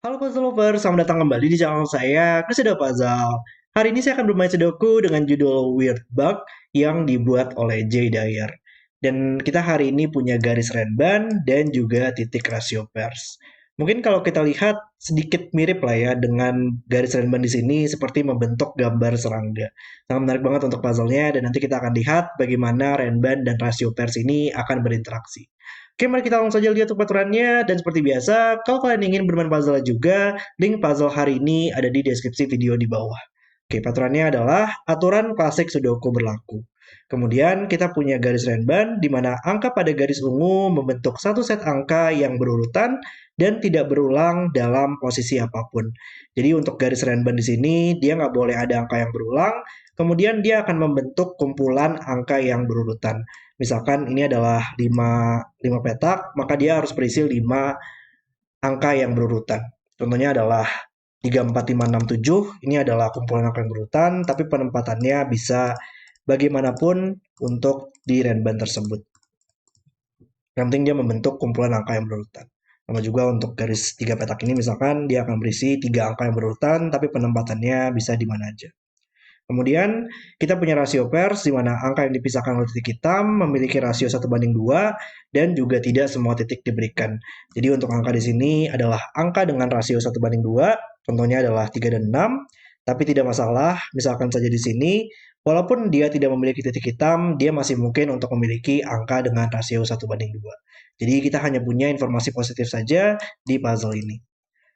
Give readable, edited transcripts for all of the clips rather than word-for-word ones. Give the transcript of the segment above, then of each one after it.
Halo puzzle lover, selamat datang kembali di channel saya, Kesedo Puzzle. Hari ini saya akan bermain Sudoku dengan judul Weird Bug yang dibuat oleh J. Dyer. Dan kita hari ini punya garis renban dan juga titik rasio pairs. Mungkin kalau kita lihat sedikit mirip lah ya dengan garis renban di sini seperti membentuk gambar serangga. Sangat menarik banget untuk puzzle-nya dan nanti kita akan lihat bagaimana renban dan rasio pairs ini akan berinteraksi. Oke, mari kita langsung saja lihat aturannya. Dan seperti biasa, kalau kalian ingin bermain puzzle juga, link puzzle hari ini ada di deskripsi video di bawah. Oke, aturannya adalah aturan klasik Sudoku berlaku. Kemudian kita punya garis renban di mana angka pada garis ungu membentuk satu set angka yang berurutan dan tidak berulang dalam posisi apapun. Jadi untuk garis renban di sini dia nggak boleh ada angka yang berulang, kemudian dia akan membentuk kumpulan angka yang berurutan. Misalkan ini adalah 5 petak, maka dia harus berisi 5 angka yang berurutan. Contohnya adalah 3, 4, 5, 6, 7. Ini adalah kumpulan angka yang berurutan, tapi penempatannya bisa bagaimanapun untuk di renban tersebut. Yang penting dia membentuk kumpulan angka yang berurutan. Sama juga untuk garis 3 petak ini misalkan dia akan berisi 3 angka yang berurutan, tapi penempatannya bisa di mana aja. Kemudian kita punya rasio pairs di mana angka yang dipisahkan oleh titik hitam memiliki rasio 1:2 dan juga tidak semua titik diberikan. Jadi untuk angka di sini adalah angka dengan rasio 1:2, contohnya adalah 3 dan 6, tapi tidak masalah, misalkan saja di sini, walaupun dia tidak memiliki titik hitam, dia masih mungkin untuk memiliki angka dengan rasio 1:2. Jadi kita hanya punya informasi positif saja di puzzle ini.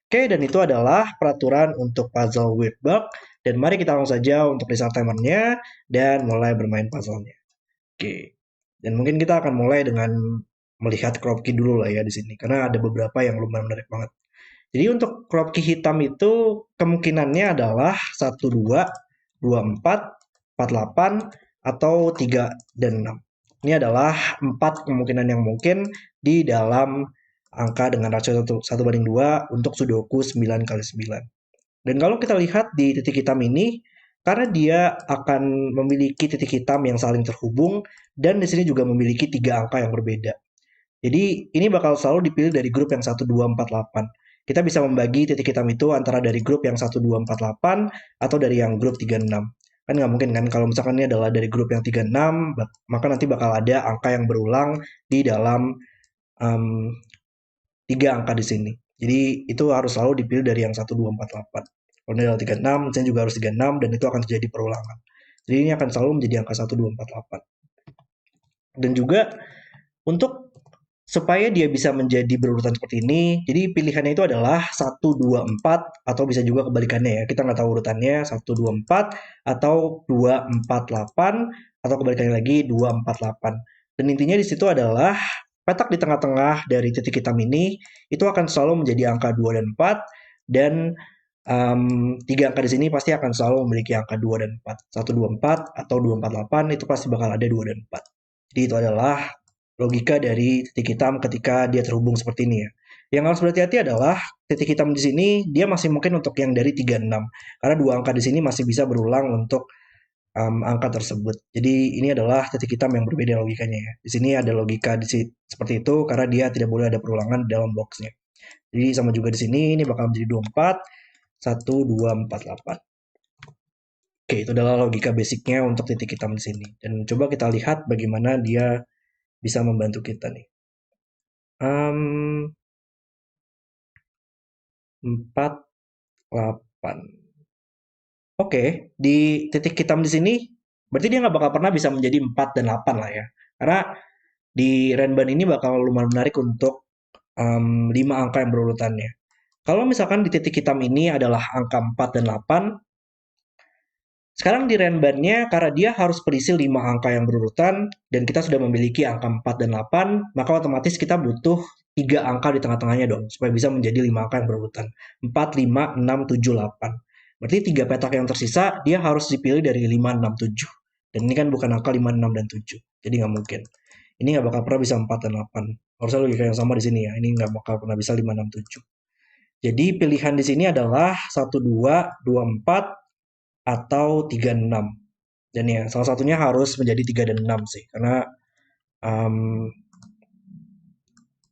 Oke, dan itu adalah peraturan untuk puzzle weird bug. Dan mari kita langsung saja untuk restart timernya dan mulai bermain puzzle-nya. Oke, dan mungkin kita akan mulai dengan melihat crop key dulu lah ya di sini, karena ada beberapa yang lumayan menarik banget. Jadi untuk crop key hitam itu kemungkinannya adalah 1, 2, 2, 4, 4, 8, atau 3 dan 6. Ini adalah 4 kemungkinan yang mungkin di dalam angka dengan rasio 1:2 untuk Sudoku 9 kali 9. Dan kalau kita lihat di titik hitam ini, karena dia akan memiliki titik hitam yang saling terhubung, dan di sini juga memiliki 3 angka yang berbeda. Jadi ini bakal selalu dipilih dari grup yang 1, 2, 4, 8. Kita bisa membagi titik hitam itu antara dari grup yang 1, 2, 4, 8 atau dari yang grup 3, 6. Kan nggak mungkin kan kalau misalkan ini adalah dari grup yang 3, 6, maka nanti bakal ada angka yang berulang di dalam um, 3 angka di sini. Jadi itu harus selalu dipilih dari yang 1, 2, 4, 8. Kalau ini adalah 36, misalnya juga harus 36 dan itu akan terjadi perulangan. Jadi ini akan selalu menjadi angka 1, 2, 4, 8. Dan juga untuk supaya dia bisa menjadi berurutan seperti ini, jadi pilihannya itu adalah 1, 2, 4, atau bisa juga kebalikannya ya. Kita nggak tahu urutannya 1, 2, 4, atau 2, 4, 8, atau kebalikannya lagi 2, 4, 8. Dan intinya di situ adalah petak di tengah-tengah dari titik hitam ini itu akan selalu menjadi angka 2 dan 4, dan 3 angka di sini pasti akan selalu memiliki angka 2 dan 4. 1, 2, 4, atau 2, 4, 8 itu pasti bakal ada 2 dan 4. Jadi itu adalah logika dari titik hitam ketika dia terhubung seperti ini ya. Yang harus berhati-hati adalah titik hitam di sini dia masih mungkin untuk yang dari 36 karena 2 angka di sini masih bisa berulang untuk angka tersebut. Jadi ini adalah titik hitam yang berbeda logikanya ya. Di sini ada logika seperti itu karena dia tidak boleh ada perulangan dalam boxnya. Jadi sama juga di sini ini bakal menjadi 24, 1, 2, 4, 8. Oke, itu adalah logika basicnya untuk titik hitam di sini. Dan coba kita lihat bagaimana dia bisa membantu kita nih. 4, 8. Oke, di titik hitam di sini, berarti dia nggak bakal pernah bisa menjadi 4 dan 8 lah ya. Karena di Renban ini bakal lumayan menarik untuk 5 angka yang berurutannya. Kalau misalkan di titik hitam ini adalah angka 4 dan 8, sekarang di Renban-nya karena dia harus berisi 5 angka yang berurutan dan kita sudah memiliki angka 4 dan 8, maka otomatis kita butuh 3 angka di tengah-tengahnya dong supaya bisa menjadi 5 angka yang berurutan. 4, 5, 6, 7, 8. Berarti 3 petak yang tersisa dia harus dipilih dari 5, 6, 7. Dan ini kan bukan angka 5, 6, dan 7. Jadi nggak mungkin. Ini nggak bakal pernah bisa 4 dan 8. Harusnya logika yang sama di sini ya. Ini nggak bakal pernah bisa 5, 6, 7. Jadi pilihan di sini adalah 1, 2, 2, 4, atau 3, 6. Dan ya, salah satunya harus menjadi 3 dan 6 sih. Karena um,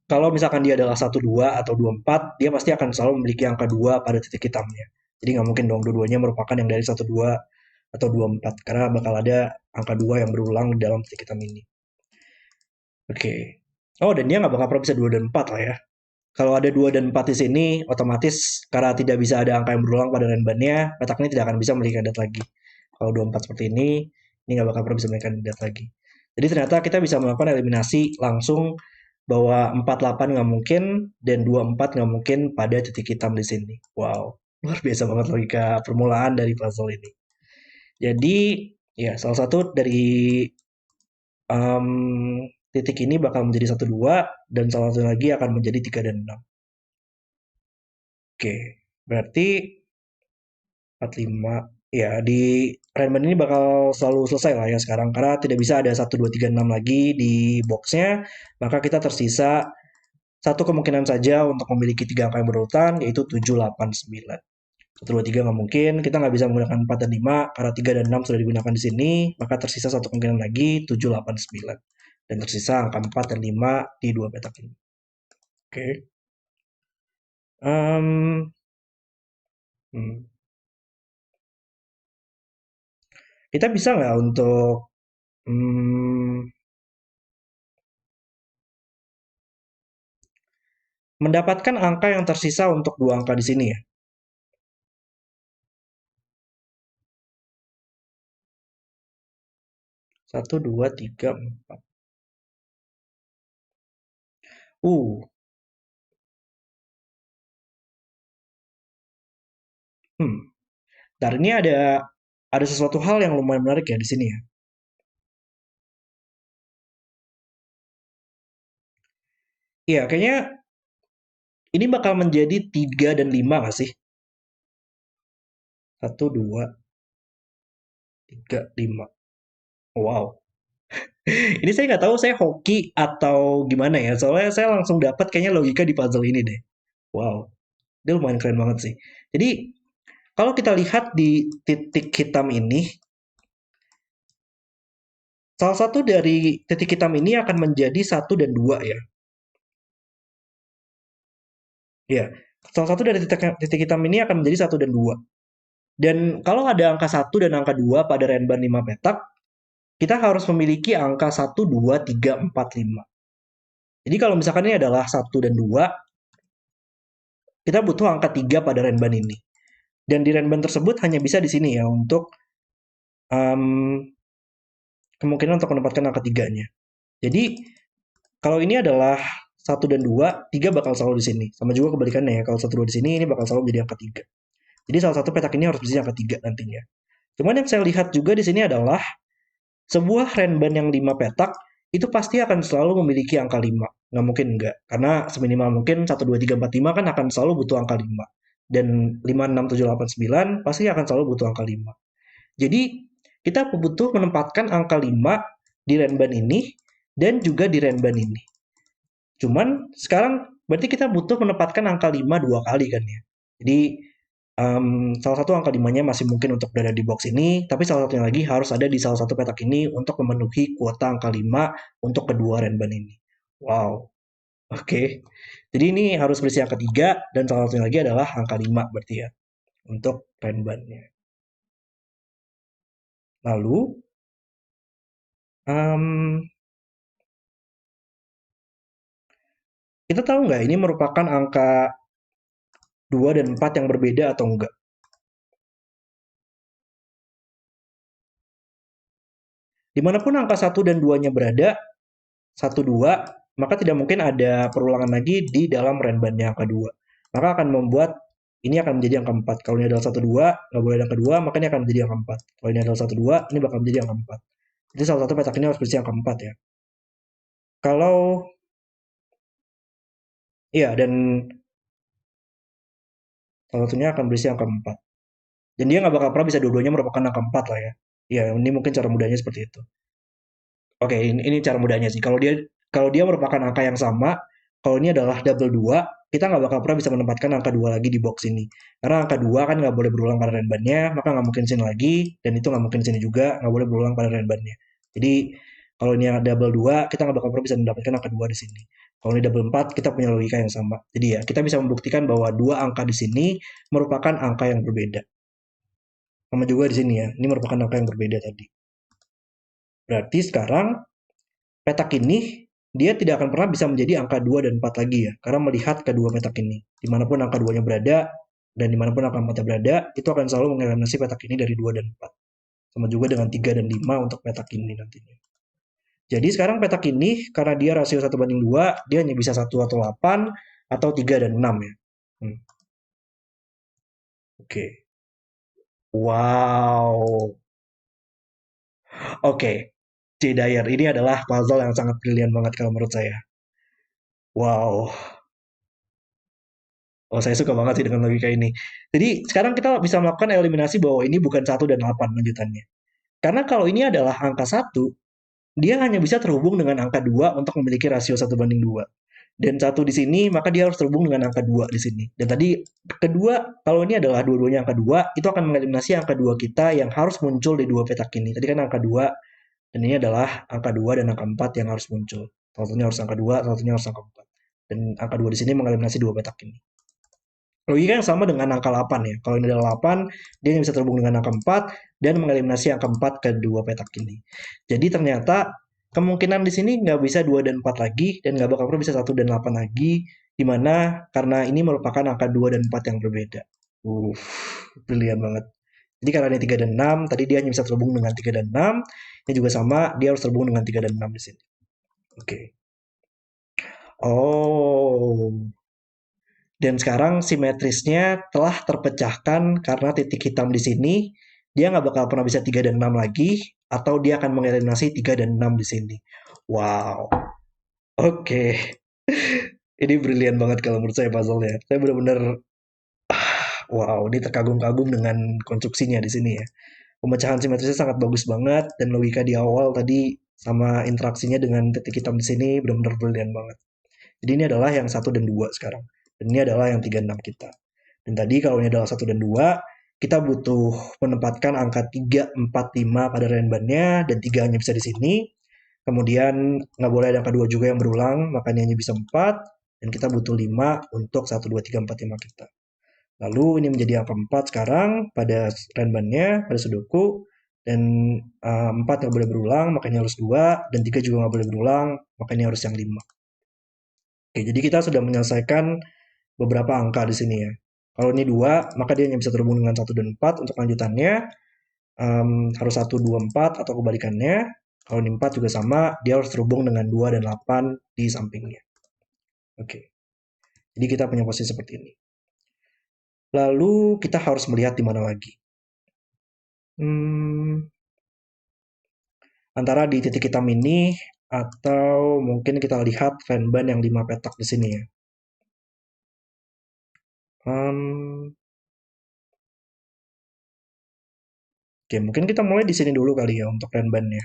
kalau misalkan dia adalah 12 atau 24, dia pasti akan selalu memiliki angka 2 pada titik hitamnya. Jadi nggak mungkin dong dua-duanya merupakan yang dari 12 atau 24, karena bakal ada angka 2 yang berulang dalam titik hitam ini. Oke. Oh, dan dia nggak bakal pernah bisa 2 dan 4 lah ya. Kalau ada 2 dan 4 di sini, otomatis karena tidak bisa ada angka yang berulang pada renbannya, petak ini tidak akan bisa memiliki kandidat lagi. Kalau 24 seperti ini nggak bakal pernah bisa memiliki kandidat lagi. Jadi ternyata kita bisa melakukan eliminasi langsung bahwa 48 nggak mungkin dan 24 nggak mungkin pada titik hitam di sini. Wow, luar biasa banget logika permulaan dari puzzle ini. Jadi ya salah satu dari titik ini bakal menjadi 1, 2 dan salah satu lagi akan menjadi 3 dan 6. Oke, berarti 45 ya di Rainman ini bakal selalu selesai lah ya sekarang karena tidak bisa ada 1, 2, 3, 6 lagi di boxnya, maka kita tersisa satu kemungkinan saja untuk memiliki 3 angka yang berurutan yaitu 7, 8, 9. 1, 2, 3 nggak mungkin, kita nggak bisa menggunakan 4 dan 5 karena 3 dan 6 sudah digunakan di sini, maka tersisa satu kemungkinan lagi 7, 8, 9. Dan tersisa angka 4 dan 5 di dua petak ini. Oke. Um, hmm. Kita bisa nggak untuk mendapatkan angka yang tersisa untuk dua angka di sini ya? 1, 2, 3, 4. Uh, hmm. Ntar ini ada sesuatu hal yang lumayan menarik ya di sini ya. Iya, kayaknya ini bakal menjadi 3 dan 5 nggak sih? 1, 2, 3, 5. Wow. Ini saya nggak tahu saya hoki atau gimana ya. Soalnya saya langsung dapat kayaknya logika di puzzle ini deh. Wow. Dia lumayan keren banget sih. Jadi kalau kita lihat di titik hitam ini, salah satu dari titik hitam ini akan menjadi 1 dan 2 ya. Ya, salah satu dari titik hitam ini akan menjadi 1 dan 2. Dan kalau ada angka 1 dan angka 2 pada renban 5 petak, kita harus memiliki angka 1, 2, 3, 4, 5. Jadi kalau misalkan ini adalah 1 dan 2, kita butuh angka 3 pada renban ini. Dan di renban tersebut hanya bisa di sini ya untuk um, kemungkinan untuk mendapatkan angka 3-nya. Jadi kalau ini adalah 1 dan 2, 3 bakal selalu di sini. Sama juga kebalikannya ya, kalau 1, 2 di sini, ini bakal selalu menjadi angka 3. Jadi salah satu petak ini harus berisi angka 3 nantinya. Cuman yang saya lihat juga di sini adalah sebuah renban yang 5 petak itu pasti akan selalu memiliki angka 5. Nggak mungkin enggak. Karena seminimal mungkin 1, 2, 3, 4, 5 kan akan selalu butuh angka 5. Dan 5, 6, 7, 8, 9 pasti akan selalu butuh angka 5. Jadi kita butuh menempatkan angka 5 di renban ini dan juga di renban ini. Cuman sekarang berarti kita butuh menempatkan angka 5 dua kali kan ya. Jadi salah satu angka 5-nya masih mungkin untuk berada di box ini, tapi salah satunya lagi harus ada di salah satu petak ini untuk memenuhi kuota angka 5 untuk kedua renban ini. Wow, oke. Jadi ini harus berisi angka 3 dan salah satunya lagi adalah angka 5 berarti ya untuk renbannya. Lalu um, kita tahu nggak ini merupakan angka 2 dan 4 yang berbeda atau enggak? Dimanapun angka 1 dan 2-nya berada, 1, 2, maka tidak mungkin ada perulangan lagi di dalam renbannya angka 2. Maka akan membuat ini akan menjadi angka 4. Kalau ini adalah 1, 2, nggak boleh ada angka 2, maka ini akan menjadi angka 4. Kalau ini adalah 1, 2, ini bakal menjadi angka 4. Jadi salah satu petak ini harus berisi angka 4 ya. Kalau, iya, dan salah satunya akan berisi angka 4. Dan dia nggak bakal pernah bisa dua-duanya merupakan angka 4 lah ya. Ya, ini mungkin cara mudahnya seperti itu. Oke, ini cara mudahnya sih. Kalau dia merupakan angka yang sama, kalau ini adalah double 2, kita nggak bakal pernah bisa menempatkan angka 2 lagi di box ini. Karena angka 2 kan nggak boleh berulang pada renbannya, maka nggak mungkin sini lagi, dan itu nggak mungkin sini juga, nggak boleh berulang pada renbannya. Jadi, kalau ini yang double 2, kita nggak bakal pernah bisa mendapatkan angka 2 di sini. Kalau ini double 4, kita punya logika yang sama. Jadi ya, kita bisa membuktikan bahwa dua angka di sini merupakan angka yang berbeda. Sama juga di sini ya, ini merupakan angka yang berbeda tadi. Berarti sekarang petak ini dia tidak akan pernah bisa menjadi angka 2 dan 4 lagi ya, karena melihat kedua petak ini. Dimanapun angka 2-nya berada, dan dimanapun angka 4-nya berada, itu akan selalu mengeliminasi petak ini dari 2 dan 4. Sama juga dengan 3 dan 5 untuk petak ini nantinya. Jadi sekarang petak ini, karena dia rasio 1:2, dia hanya bisa 1 atau 8, atau 3 dan 6 ya. Oke. Wow. Oke. J. Dyer, ini adalah puzzle yang sangat brilian banget kalau menurut saya. Wow. Oh, saya suka banget sih dengan logika ini. Jadi, sekarang kita bisa melakukan eliminasi bahwa ini bukan 1 dan 8 lanjutannya. Karena kalau ini adalah angka 1, dia hanya bisa terhubung dengan angka 2 untuk memiliki rasio 1:2. Dan 1 di sini, maka dia harus terhubung dengan angka 2 di sini. Dan tadi, kedua, kalau ini adalah dua-duanya angka 2, itu akan mengeliminasi angka 2 kita yang harus muncul di dua petak ini. Tadi kan angka 2, dan ini adalah angka 2 dan angka 4 yang harus muncul. Satunya harus angka 2, satunya harus angka 4. Dan angka 2 di sini mengeliminasi dua petak ini. Logika yang sama dengan angka 8 ya. Kalau ini adalah 8, dia bisa terhubung dengan angka 4 dan mengeliminasi angka 4 ke dua petak ini. Jadi ternyata kemungkinan di sini nggak bisa 2 dan 4 lagi, dan nggak bakal pernah bisa 1 dan 8 lagi, dimana karena ini merupakan angka 2 dan 4 yang berbeda. Brilian banget. Jadi karena ini 3 dan 6, tadi dia hanya bisa terhubung dengan 3 dan 6, ini juga sama, dia harus terhubung dengan 3 dan 6 di sini. Oke. Oh, dan sekarang simetrisnya telah terpecahkan karena titik hitam di sini, dia nggak bakal pernah bisa 3 dan 6 lagi, atau dia akan mengeliminasi 3 dan 6 di sini. Wow, oke. Ini brilian banget kalau menurut saya puzzle-nya. Saya benar-benar, wow, ini terkagum-kagum dengan konstruksinya di sini ya. Pemecahan simetrisnya sangat bagus banget, dan logika di awal tadi sama interaksinya dengan titik hitam di sini benar-benar brilian banget. Jadi ini adalah yang 1 dan 2 sekarang. Dan ini adalah yang 3 6 kita. Dan tadi kalau ini adalah 1 dan 2, kita butuh menempatkan angka 3, 4, 5 pada renbannya, dan 3 hanya bisa di sini. Kemudian nggak boleh ada angka 2 juga yang berulang, makanya hanya bisa 4. Dan kita butuh 5 untuk 1, 2, 3, 4, 5 kita. Lalu ini menjadi angka 4 sekarang pada renbannya, pada sudoku. Dan 4 nggak boleh berulang, makanya harus 2. Dan 3 juga nggak boleh berulang, makanya harus yang 5. Oke, jadi kita sudah menyelesaikan beberapa angka di sini ya. Kalau ini 2, maka dia hanya bisa terhubung dengan 1 dan 4. Untuk lanjutannya, harus 1, 2, 4 atau kebalikannya. Kalau ini 4 juga sama, dia harus terhubung dengan 2 dan 8 di sampingnya. Oke, jadi kita punya posisi seperti ini. Lalu kita harus melihat di mana lagi. Antara di titik hitam ini, atau mungkin kita lihat renban yang 5 petak di sini ya. Oke, mungkin kita mulai di sini dulu kali ya untuk renbannya.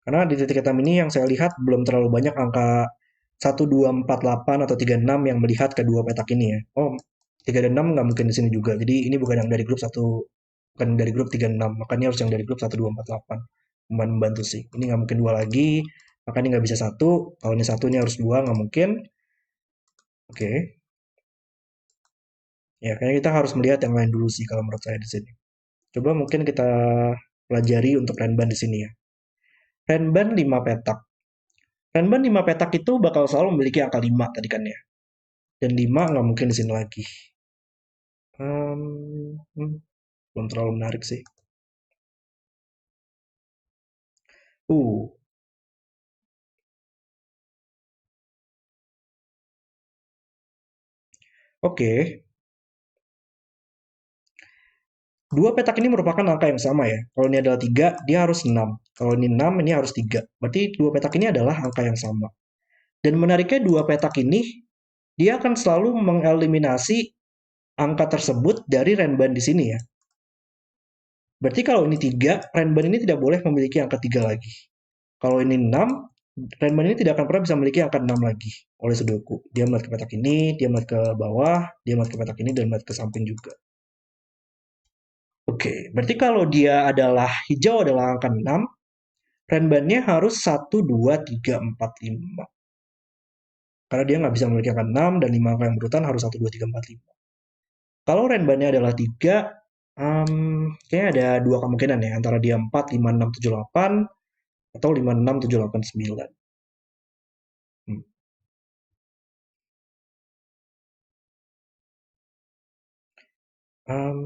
Karena di titik hitam ini yang saya lihat belum terlalu banyak angka 1, 2, 4, 8 atau 3, 6 yang melihat kedua petak ini ya. Oh, 3 dan 6 nggak mungkin di sini juga. Jadi ini bukan yang dari grup 1, bukan dari grup 3, 6. Makanya harus yang dari grup 1, 2, 4, 8. Membantu sih. Ini nggak mungkin 2 lagi. Makanya nggak bisa 1. Kalau ini 1, ini harus 2, nggak mungkin. Oke. Ya, kayaknya kita harus melihat yang lain dulu sih kalau menurut saya di sini. Coba mungkin kita pelajari untuk renban di sini ya. Renban 5 petak. Renban 5 petak itu bakal selalu memiliki angka 5 tadi kan ya. Dan 5 nggak mungkin di sini lagi. Belum terlalu menarik sih. Uh, Oke. Dua petak ini merupakan angka yang sama ya. Kalau ini adalah 3, dia harus 6. Kalau ini 6, ini harus 3. Berarti dua petak ini adalah angka yang sama. Dan menariknya dua petak ini, dia akan selalu mengeliminasi angka tersebut dari renban di sini ya. Berarti kalau ini 3, renban ini tidak boleh memiliki angka 3 lagi. Kalau ini 6, renban ini tidak akan pernah bisa memiliki angka 6 lagi oleh sudoku. Dia melihat ke petak ini, dia melihat ke bawah, dia melihat ke petak ini, dan melihat ke samping juga. Oke, berarti kalau dia adalah hijau adalah angka 6, renbannya harus 1, 2, 3, 4, 5. Karena dia nggak bisa memiliki angka 6 dan 5 angka yang berurutan harus 1, 2, 3, 4, 5. Kalau renbannya adalah 3, kayaknya ada dua kemungkinan ya, antara dia 4, 5, 6, 7, 8, atau 5, 6, 7, 8, 9. Hmm. Em,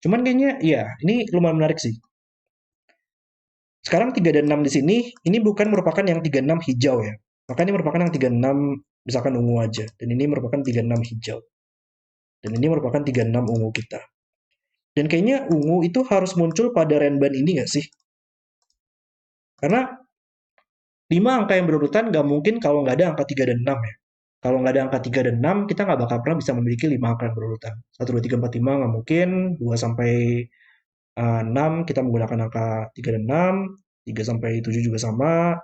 Cuman kayaknya, iya, ini lumayan menarik sih. Sekarang 3 dan 6 di sini, ini bukan merupakan yang 36 hijau ya. Maka ini merupakan yang 36 misalkan ungu aja. Dan ini merupakan 36 hijau. Dan ini merupakan 36 ungu kita. Dan kayaknya ungu itu harus muncul pada renban ini nggak sih? Karena 5 angka yang berurutan nggak mungkin kalau nggak ada angka 3 dan 6 ya. Kalau nggak ada angka 3 dan 6, kita nggak bakal pernah bisa memiliki 5 angka yang berurutan. 1, 2, 3, 4, 5 nggak mungkin. 2 sampai 6 kita menggunakan angka 3 dan 6. 3 sampai 7 juga sama.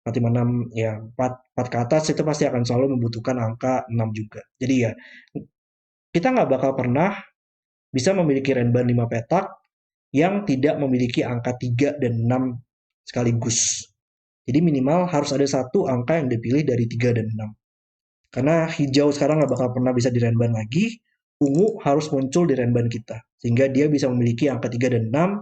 4, 5, 6 ya 4 ke atas itu pasti akan selalu membutuhkan angka 6 juga. Jadi ya kita nggak bakal pernah bisa memiliki renban 5 petak yang tidak memiliki angka 3 dan 6 sekaligus. Jadi minimal harus ada satu angka yang dipilih dari 3 dan 6. Karena hijau sekarang nggak bakal pernah bisa direnban lagi, ungu harus muncul di renban kita. Sehingga dia bisa memiliki angka 3 dan 6,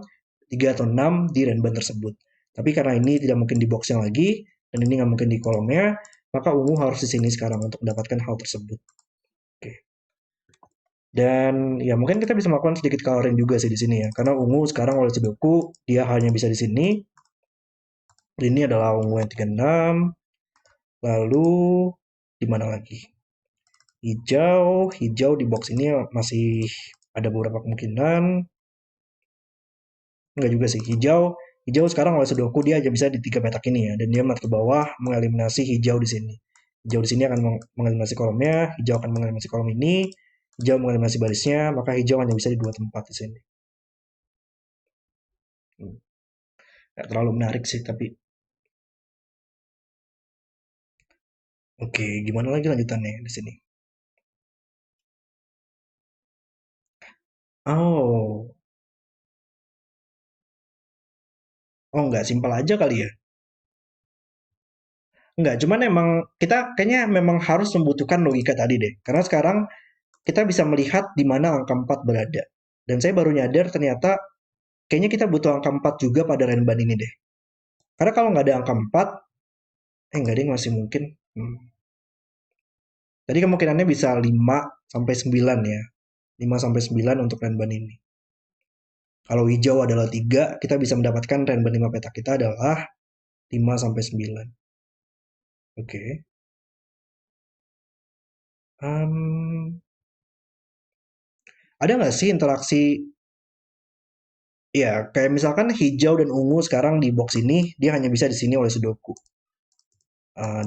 3 atau 6 di renban tersebut. Tapi karena ini tidak mungkin di boxnya lagi, dan ini nggak mungkin di kolomnya, maka ungu harus di sini sekarang untuk mendapatkan hal tersebut. Oke. Dan ya mungkin kita bisa melakukan sedikit coloring juga sih di sini ya. Karena ungu sekarang oleh Sudoku, dia hanya bisa di sini. Ini adalah ungu yang 36. Lalu di mana lagi? Hijau di box ini masih ada beberapa kemungkinan. Enggak juga sih, hijau sekarang oleh Sudoku dia aja bisa di 3 petak ini ya, dan dia mark ke bawah mengeliminasi hijau di sini. Hijau di sini akan mengeliminasi kolomnya, hijau akan mengeliminasi kolom ini, hijau mengeliminasi barisnya, maka hijau hanya bisa di 2 tempat di sini. Nggak terlalu menarik sih, tapi oke, gimana lagi lanjutannya di sini? Oh, oh nggak simpel aja kali ya? Enggak, cuman emang kita kayaknya memang harus membutuhkan logika tadi deh. Karena sekarang kita bisa melihat di mana angka 4 berada. Dan saya baru nyadar ternyata kayaknya kita butuh angka 4 juga pada renban ini deh. Karena kalau nggak ada angka 4, nggak ada yang masih mungkin. Tadi kemungkinannya bisa 5 sampai 9 ya. 5 sampai 9 untuk renban ini. Kalau hijau adalah 3, kita bisa mendapatkan renban 5 petak kita adalah 5 sampai 9. Oke. Um, ada nggak sih interaksi, ya kayak misalkan hijau dan ungu sekarang di box ini, dia hanya bisa di sini oleh Sudoku.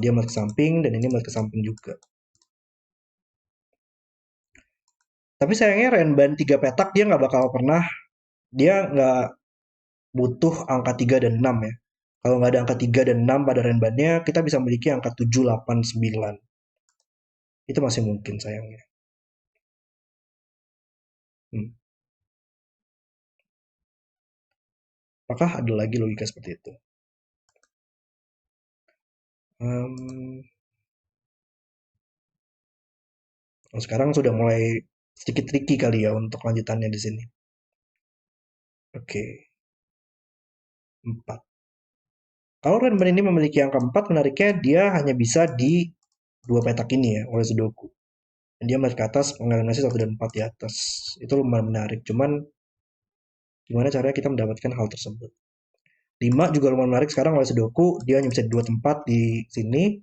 Dia melihat ke samping dan ini melihat ke samping juga. Tapi sayangnya Renban 3 petak dia nggak bakal pernah, dia nggak butuh angka 3 dan 6 ya. Kalau nggak ada angka 3 dan 6 pada Renbannya, kita bisa memiliki angka 7, 8, 9. Itu masih mungkin sayangnya. Hmm. Apakah ada lagi logika seperti itu? Um, Sekarang sudah mulai sedikit tricky kali ya untuk lanjutannya di sini. Oke, 4. Kalau Renban ini memiliki angka 4, menariknya dia hanya bisa di dua petak ini ya, oleh Sudoku. Dan dia melihat ke atas, mengeliminasi 1 dan 4 di atas. Itu lumayan menarik. Cuman, gimana caranya kita mendapatkan hal tersebut? 5 juga lumayan menarik sekarang oleh Sudoku. Dia hanya bisa di dua tempat di sini.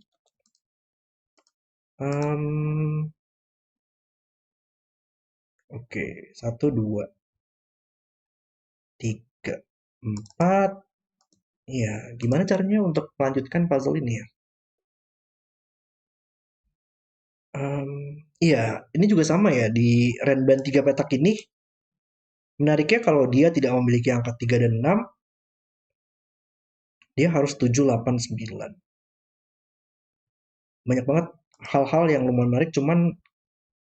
Um, Oke, 1, 2, 3, 4. Iya, gimana caranya untuk melanjutkan puzzle ini ya? Um, iya, ini juga sama ya. Di Renban 3 petak ini, menariknya kalau dia tidak memiliki angka 3 dan 6, dia harus 7, 8, 9. Banyak banget hal-hal yang lumayan menarik, cuman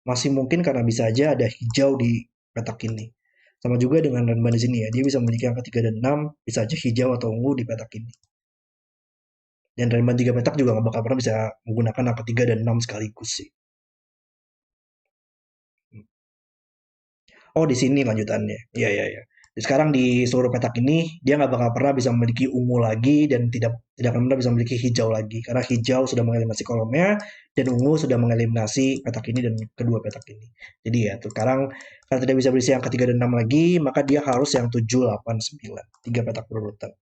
masih mungkin karena bisa aja ada hijau di petak ini. Sama juga dengan Renban di sini ya, dia bisa memiliki angka 3 dan 6, bisa aja hijau atau ungu di petak ini. Dan Renban 3 petak juga nggak bakal pernah bisa menggunakan angka 3 dan 6 sekaligus sih. Oh, di sini lanjutannya. Iya, iya, iya. Jadi sekarang di seluruh petak ini dia nggak bakal pernah bisa memiliki ungu lagi dan tidak tidak akan pernah bisa memiliki hijau lagi karena hijau sudah mengeliminasi kolomnya dan ungu sudah mengeliminasi petak ini dan kedua petak ini. Jadi ya, tuh sekarang karena tidak bisa berisi angka 3 dan 6 lagi, maka dia harus yang 7, 8, 9. Tiga petak berurutan.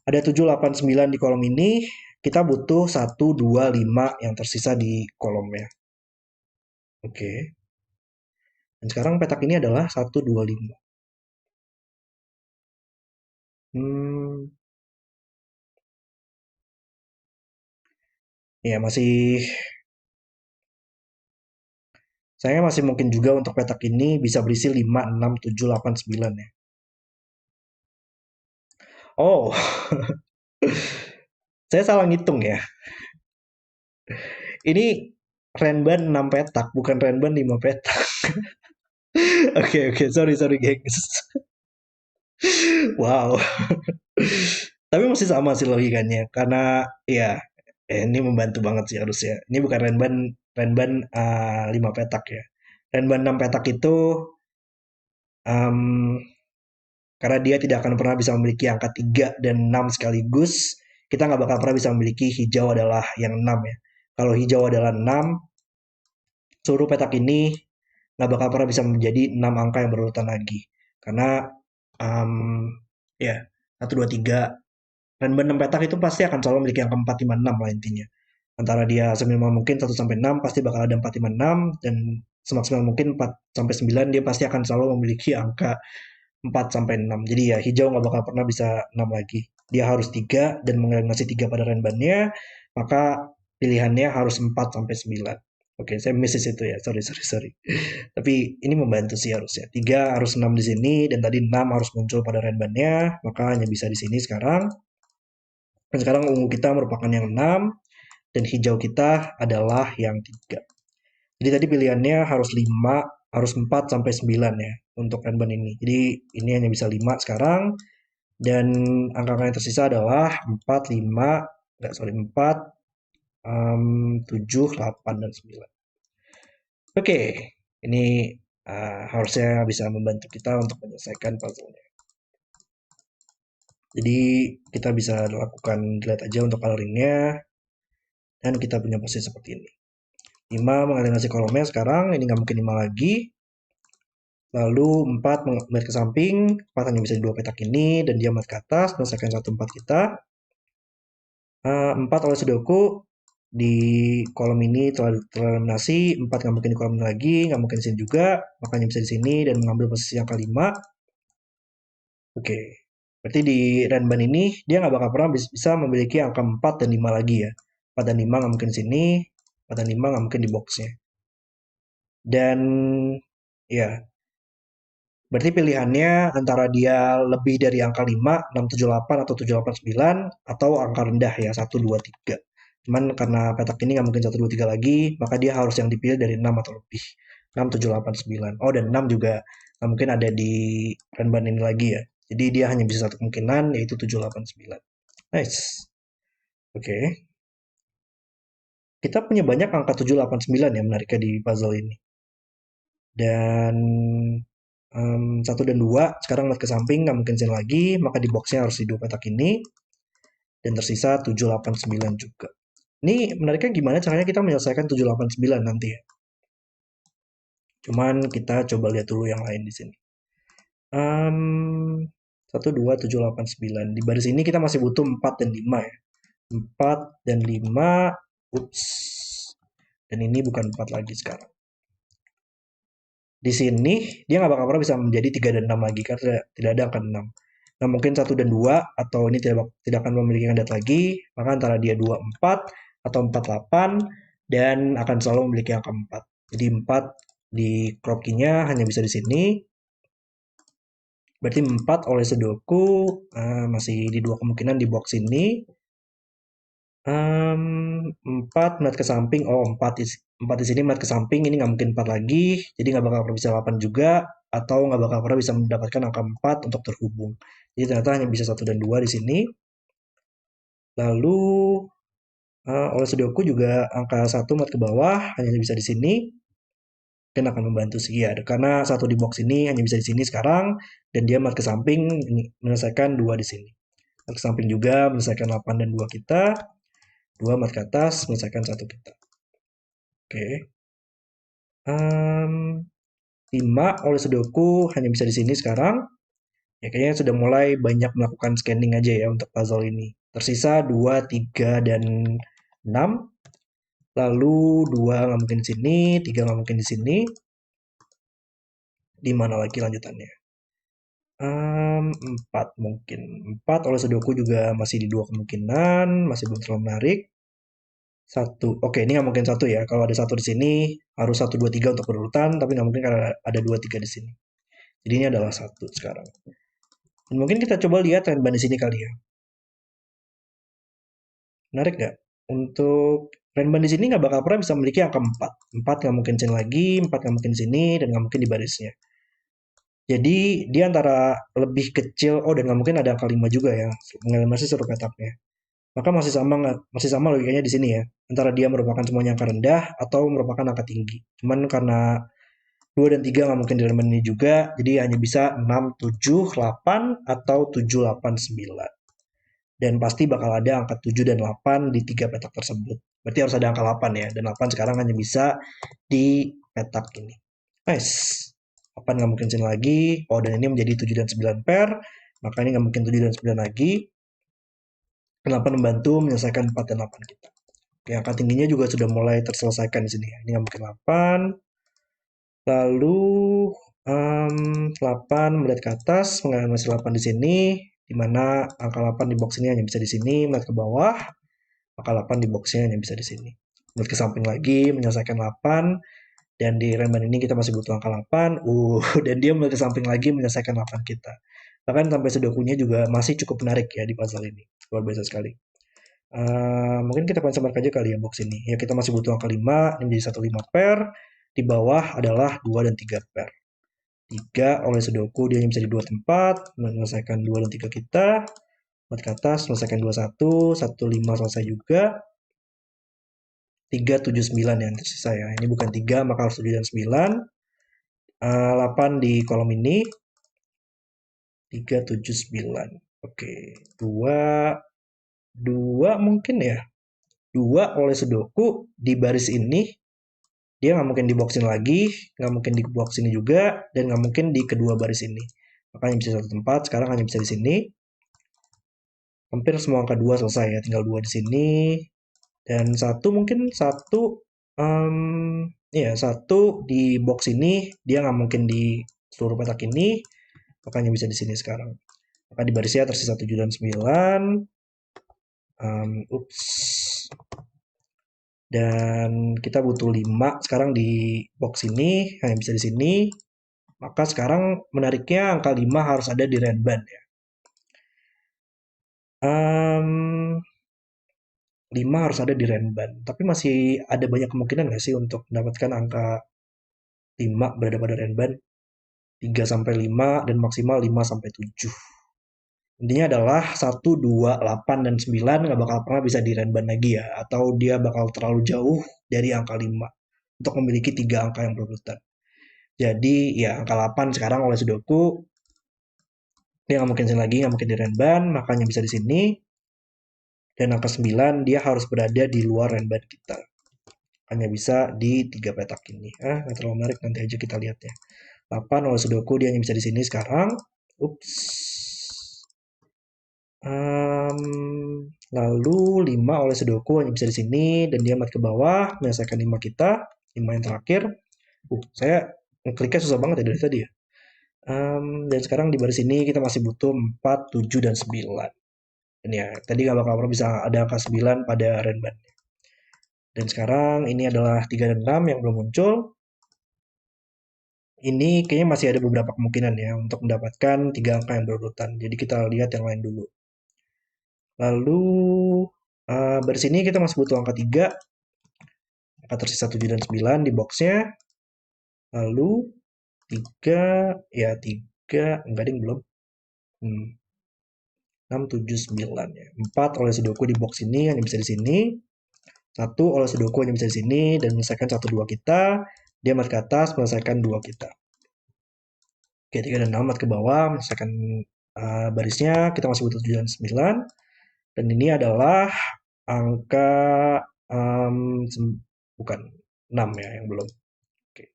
Ada 7, 8, 9 di kolom ini. Kita butuh 1, 2, 5 yang tersisa di kolomnya. Oke. Dan sekarang petak ini adalah 1, 2, 5. Hmm, ya masih saya masih mungkin juga untuk petak ini bisa berisi 5, 6, 7, 8, 9 ya. Oh, saya salah ngitung ya. Ini Renban 6 petak, bukan Renban 5 petak. Oke, oke, sorry, sorry, gengs. Wow. Tapi masih sama sih logikanya, karena ya ini membantu banget sih harusnya. Ini bukan Renban Renban 5 petak ya. Renban 6 petak itu em, karena dia tidak akan pernah bisa memiliki angka 3 dan 6 sekaligus, kita nggak bakal pernah bisa memiliki hijau adalah yang 6 ya. Kalau hijau adalah 6, seluruh petak ini nggak bakal pernah bisa menjadi 6 angka yang berurutan lagi. Karena um, ya 1, 2, 3 dan 6 petak itu pasti akan selalu memiliki angka 4, 5, 6 lah intinya. Antara dia seminimal mungkin 1 sampai 6 pasti bakal ada 4, 5, 6 dan semaksimal mungkin 4 sampai 9 dia pasti akan selalu memiliki angka 4 sampai 6. Jadi ya hijau nggak bakal pernah bisa 6 lagi. Dia harus 3 dan mengeliminasi 3 pada renbannya, maka pilihannya harus 4 sampai 9. Oke, saya miss itu ya. Sorry, sorry, sorry. Tapi ini membantu sih harusnya. 3 harus 6 di sini dan tadi 6 harus muncul pada renbannya, maka hanya bisa di sini sekarang. Dan sekarang ungu kita merupakan yang 6 dan hijau kita adalah yang 3. Jadi tadi pilihannya harus 5, harus 4 sampai 9 ya untuk renban ini. Jadi ini hanya bisa 5 sekarang dan angka-angka yang tersisa adalah 4, 5, enggak sorry 4, 7, 8 dan 9. Oke, ini harusnya bisa membantu kita untuk menyelesaikan puzzle-nya. Jadi kita bisa lakukan delete aja untuk coloringnya dan kita punya posisi seperti ini. 5 mengeliminasi kolomnya sekarang, ini nggak mungkin 5 lagi. Lalu 4 melihat ke samping, 4 hanya bisa di dua petak ini, dan dia melihat ke atas, menyelesaikan 1, 4 kita. 4 oleh sudoku, di kolom ini telah tereliminasi, 4 nggak mungkin di kolom ini lagi, nggak mungkin di sini juga, makanya bisa di sini, dan mengambil posisi yang kelima. Oke, berarti di Renban ini, dia nggak bakal pernah bisa memiliki angka 4 dan 5 lagi ya. 4 dan 5 nggak mungkin di sini, 4 dan 5 nggak mungkin di boxnya. Dan ya, berarti pilihannya antara dia lebih dari angka 5, 6, 7, 8, atau 7, 8, 9, atau angka rendah ya, 1, 2, 3. Cuman karena petak ini nggak mungkin 1, 2, 3 lagi, maka dia harus yang dipilih dari 6 atau lebih. 6, 7, 8, 9. Oh, dan 6 juga nggak mungkin ada di Renban ini lagi ya. Jadi dia hanya bisa satu kemungkinan, yaitu 7, 8, 9. Nice. Oke. Kita punya banyak angka 7, 8, 9 ya menariknya di puzzle ini. Dan 1 dan 2 sekarang lihat ke samping nggak mungkin sini lagi, maka di boxnya harus di dua petak ini dan tersisa 7, 8, 9 juga. Ini menariknya gimana caranya kita menyelesaikan 7, 8, 9 nanti ya. Cuman kita coba lihat dulu yang lain di sini. 1, 2, 7, 8, 9. Di baris ini kita masih butuh 4 dan 5 ya. 4 dan 5. Ups. Dan ini bukan 4 lagi sekarang. Di sini dia nggak bakal pernah bisa menjadi 3 dan 6 lagi karena tidak ada angka 6. Nah, mungkin 1 dan 2 atau ini tidak akan memiliki kandidat lagi, maka antara dia 2, 4 atau 4, 8 dan akan selalu memiliki angka 4. Jadi 4 di crop key-nya hanya bisa di sini. Berarti 4 oleh sudoku masih di dua kemungkinan di box ini. 4 melihat ke samping. Oh, 4 di sini melihat ke samping. Ini nggak mungkin 4 lagi. Jadi nggak bakal pernah bisa 8 juga. Atau nggak bakal pernah bisa mendapatkan angka 4 untuk terhubung. Jadi ternyata hanya bisa 1 dan 2 di sini. Lalu oleh Sudoku juga angka 1 mat ke bawah hanya bisa di sini dan akan membantu sih ya. Karena satu di box ini hanya bisa di sini sekarang dan dia mat ke samping menyelesaikan 2 di sini. Mat ke samping juga menyelesaikan 8 dan 2 kita, 2 mat ke atas menyelesaikan 1 kita. Oke. 5 oleh Sudoku hanya bisa di sini sekarang. Ya kayaknya sudah mulai banyak melakukan scanning aja ya untuk puzzle ini. Tersisa 2, 3, dan 6. Lalu 2 nggak mungkin di sini, 3 nggak mungkin di sini. Di mana lagi lanjutannya? 4 mungkin. 4 oleh Sudoku juga masih di 2 kemungkinan, masih belum terlalu menarik. 1, oke ini nggak mungkin 1 ya. Kalau ada 1 di sini harus 1, 2, 3 untuk berurutan, tapi nggak mungkin karena ada 2, 3 di sini. Jadi ini adalah 1 sekarang. Dan mungkin kita coba lihat trend di sini kali ya. Menarik nggak? Untuk Renban di sini nggak bakal pernah bisa memiliki angka 4. 4 nggak mungkin sini lagi, 4 nggak mungkin sini, dan nggak mungkin di barisnya. Jadi dia antara lebih kecil, oh dan nggak mungkin ada angka 5 juga ya, masih seru petapnya. Maka masih sama logikanya di sini ya. Antara dia merupakan semuanya angka rendah atau merupakan angka tinggi. Cuman karena 2 dan 3 nggak mungkin di elemen ini juga, jadi hanya bisa 6, 7, 8, atau 7, 8, 9. Dan pasti bakal ada angka 7 dan 8 di tiga petak tersebut. Berarti harus ada angka 8 ya. Dan 8 sekarang hanya bisa di petak ini. Nice. 8 nggak mungkin sini lagi. Oh, dan ini menjadi 7 dan 9 pair. Maka ini nggak mungkin 7 dan 9 lagi. 8 membantu menyelesaikan 4 dan 8 kita. Oke, angka tingginya juga sudah mulai terselesaikan di sini. Ini nggak mungkin 8. Lalu 8 melihat ke atas, mengalami masih 8 di sini, di mana angka 8 di box ini hanya bisa di sini, melihat ke bawah, maka 8 di boxnya hanya bisa di sini. Melihat ke samping lagi, menyelesaikan 8, dan di Rayman ini kita masih butuh angka 8, dan dia melihat ke samping lagi menyelesaikan 8 kita. Bahkan sampai sudokunya juga masih cukup menarik ya di puzzle ini, luar biasa sekali. Mungkin kita pengen aja kali ya box ini. Ya kita masih butuh angka 5, ini menjadi 1 5 pair. Di bawah adalah 2 dan 3 pair. 3 oleh Sudoku dia hanya bisa di 2 tempat, menyelesaikan 2 dan 3 kita. 4 ke atas, menyelesaikan 2 1, 1 5 selesai juga. 3 7 9 yang tersisa ya. Ini bukan 3 maka harus 7 dan 9. 8 di kolom ini. 3 7 9. Oke, 2 2 mungkin ya. 2 oleh Sudoku di baris ini dia nggak mungkin diboxin lagi, nggak mungkin di box ini juga, dan nggak mungkin di kedua baris ini. Makanya bisa satu tempat, sekarang hanya bisa di sini. Hampir semua angka 2 selesai ya, tinggal 2 di sini. Dan satu mungkin satu, ya satu di box ini, dia nggak mungkin di seluruh petak ini, makanya bisa di sini sekarang. Maka di barisnya tersisa 7 dan 9. Ups. Dan kita butuh 5 sekarang di box ini, hanya bisa di sini. Maka sekarang menariknya angka 5 harus ada di red band ya. 5 harus ada di red band. Tapi masih ada banyak kemungkinan nggak sih untuk mendapatkan angka 5 berada pada red band? 3 sampai 5 dan maksimal 5 sampai 7. Intinya adalah 1, 2, 8, dan 9 nggak bakal pernah bisa di red band lagi ya. Atau dia bakal terlalu jauh dari angka 5 untuk memiliki 3 angka yang berurutan. Jadi ya angka 8 sekarang oleh Sudoku dia nggak mungkin sini lagi, nggak mungkin di band, makanya bisa di sini. Dan angka 9 dia harus berada di luar band kita. Hanya bisa di 3 petak ini. Nggak terlalu menarik, nanti aja kita lihat ya. 8 oleh Sudoku dia hanya bisa di sini sekarang. Ups. Lalu 5 oleh Sudoku hanya bisa di sini dan dia mat ke bawah menyelesaikan 5 kita, 5 yang terakhir. Saya ngekliknya susah banget ya dari tadi ya. Dan sekarang di baris ini kita masih butuh 4, 7, dan 9. Dan ya, tadi nggak bakal pernah bisa ada angka 9 pada Renban. Dan sekarang ini adalah 3 dan 6 yang belum muncul. Ini kayaknya masih ada beberapa kemungkinan ya untuk mendapatkan 3 angka yang berurutan. Jadi kita lihat yang lain dulu. Lalu baris ini kita masih butuh angka 3. Angka tersisa 7 dan 9 di boxnya. Lalu 3, ya 3, enggak ding belum. 6, 7, 9 ya. 4 oleh Sudoku di box ini hanya bisa di sini. 1 oleh Sudoku hanya bisa di sini dan menyelesaikan 1, 2 kita. Dia mat ke atas, menyelesaikan 2 kita. Oke, 3 dan 6 mat ke bawah, menyelesaikan barisnya. Kita masih butuh 7 dan 9. Dan ini adalah angka bukan 6 ya yang belum. Oke.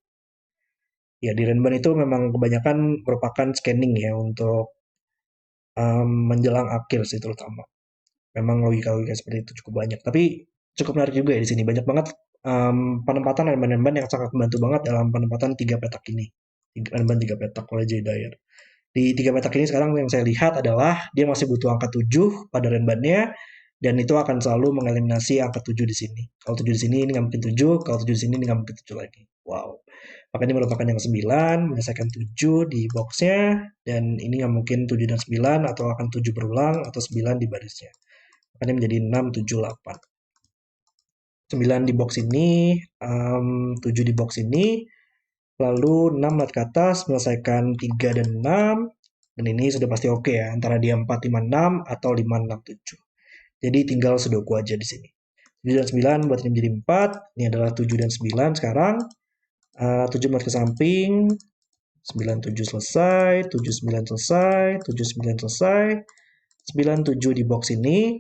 Ya, di Renban itu memang kebanyakan merupakan scanning ya untuk menjelang akhir sih terutama. Memang logika-logika seperti itu cukup banyak. Tapi cukup menarik juga ya di sini. Banyak banget penempatan Renban-Renban yang sangat membantu banget dalam penempatan 3 petak ini. Renban 3 petak oleh Jay Dyer. Di 3 petak ini sekarang yang saya lihat adalah dia masih butuh angka 7 pada Renbannya dan itu akan selalu mengeliminasi angka 7 di sini. Kalau 7 di sini ini nggak mungkin 7, kalau 7 di sini ini nggak mungkin 7 lagi. Wow. Maka ini merupakan yang 9, menyelesaikan 7 di boxnya, dan ini nggak mungkin 7 dan 9, atau akan 7 berulang, atau 9 di barisnya. Makanya menjadi 6, 7, 8. 9 di box ini, 7 di box ini, lalu 6 mat ke atas, menyelesaikan 3 dan 6, dan ini sudah pasti oke ya, antara dia 4, 5, 6, atau 5, 6, 7. Jadi tinggal Sudoku aja di sini. 7 dan 9 buat ini menjadi 4, ini adalah 7 dan 9 sekarang. 7 mat ke samping, 9, 7 selesai, 7, 9 selesai, 7, 9 selesai, 9, 7 di box ini,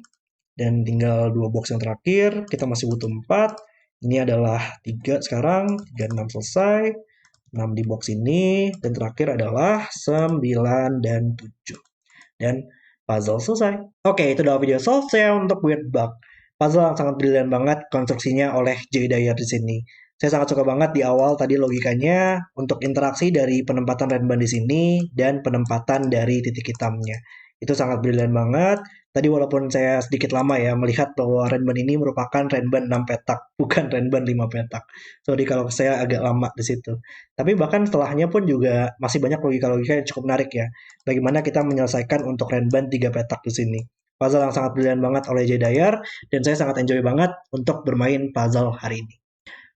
dan tinggal 2 box yang terakhir, kita masih butuh 4, ini adalah 3 sekarang, 3, 6 selesai, 6 di box ini, dan terakhir adalah 9 dan 7. Dan puzzle selesai. Oke, itu adalah video solve saya untuk Weird Bug. Puzzle yang sangat brilian banget konstruksinya oleh Jay Dyer di sini. Saya sangat suka banget di awal tadi logikanya untuk interaksi dari penempatan Renban di sini dan penempatan dari titik hitamnya. Itu sangat brilian banget. Tadi walaupun saya sedikit lama ya melihat bahwa Renban ini merupakan Renban 6 petak, bukan Renban 5 petak. Sorry kalau saya agak lama di situ. Tapi bahkan setelahnya pun juga masih banyak logika-logika yang cukup menarik ya. Bagaimana kita menyelesaikan untuk Renban 3 petak di sini. Puzzle yang sangat brilian banget oleh Jay Dyer, dan saya sangat enjoy banget untuk bermain puzzle hari ini.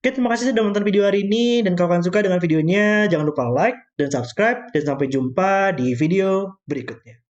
Oke, terima kasih sudah menonton video hari ini, dan kalau kalian suka dengan videonya, jangan lupa like dan subscribe, dan sampai jumpa di video berikutnya.